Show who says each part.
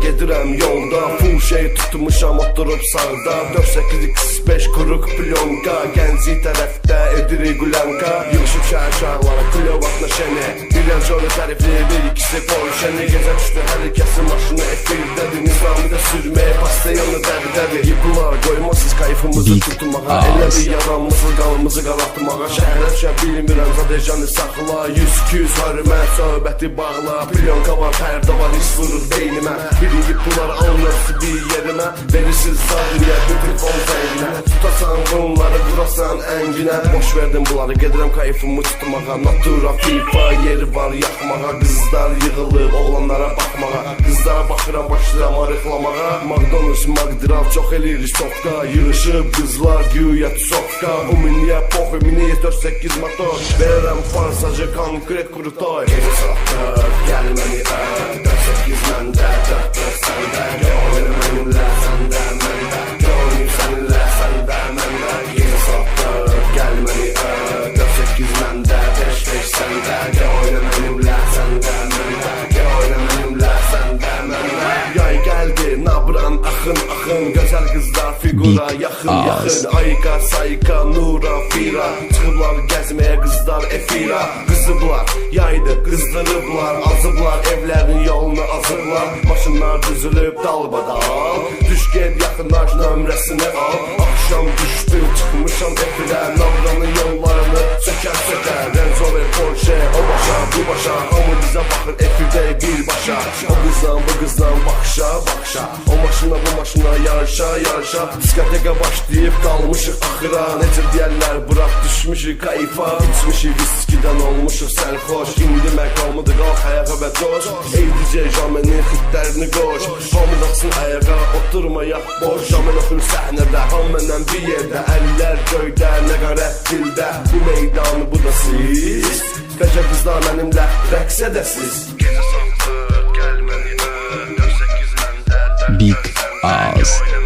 Speaker 1: Gedirəm yolda, full şey tutmuşam oturup sağda 4-8-5 kuruq plyonka, Gənclik tərəfdə edirik qulanka. Yığışıb şəhər şəhərlara, Kulyovakla şəni, birən şöyle tərifli, bir ikisi Polşəni. Gecə düşdü, hər kəsin maşını efirdədir, Nizamidə sürməyə, pastayanı dərdədir. Yıqılar, qoymasız kayfımızı tutmağa, elə bir yaranmısız qalımızı qalatmağa. Şəhərə düşə bilmirəm, zadejanı saxla, 100-200 hörmət, söhbəti bağla. Plyonka var, pərdə var, his vurur beynimə. Birinci bunlar alınırsın bir yerimə, verirsiniz zadriyə, bütün fon zəyinə. Tutasan bunları, vurasan ənginə. Boş verdim bunları, gedirəm kayfımı tutmağa. Natura, FIFA, yeri var yaxmağa. Qızlar yığılır, oğlanlara baxmağa. Qızlara baxıram, başlayıram arıqlamağa. McDonald's, Magdiral, çox elirik sofka. Yığışıb qızlar, güya tusofka. Uminiyə, pox, mini 4-8 motor. Verərəm farsacı, konkret kurutoy. Gecə saatlar, gəl məni ör, 4-8 məndə, 4-4 səndə. Gönlüm mənimlə, səndə məndə. Gönlüm səninlə, səndə məndə. Gecə saatlar, gəl məni ör, 4-8 məndə, 5-5 səndə. Gönlüm mənimlə, səndə məndə. Gönlüm mənimlə, səndə məndə. Yay gəldi, nabran, axın, axın. Gözəl qızlar, figura, yaxın, yaxın. Ayqa, sayqa, nura, fira. Çıxıblar gəzməyə qızlar, efira. Qızıblar, yaydı, qızdırıblar. Azıblar, evlərin yolunu azıblar. Maşınlar düzülüb dalbadal. Düş gel, yaxınlaş, nömrəsini al. Akşam düşdü, çıxmışam efirə. Nabranın yollarını sökər, sökər. Range Rover, Porsche, o başa, bu başa. Hamı bizə baxır, efirdə birbaşa. O qızdan, bu qızdan baxışa, baxışa. O maşına, bu maşına, yarışa, yarışa. Diskoteka başlayıb qalmışıq axıra. Necə deyərlər, bıraq düşmüşük kayfa. İçmişik viskidən olmuşuq sərxoş. İndi məqamıdır, qalx ayağa və coş. Ey DJ, Jamenin xitlərini qoş. Hamıdaxsın ayağa, oturmayaq boş. Jamen oxur səhnədə, ham məndən bir yerdə. Əllər göydə, nəqarət dildə. Bu meydanı, bu da siz. Qəcə qızlar mənimlə rəqs edəsiz.
Speaker 2: Big Oz.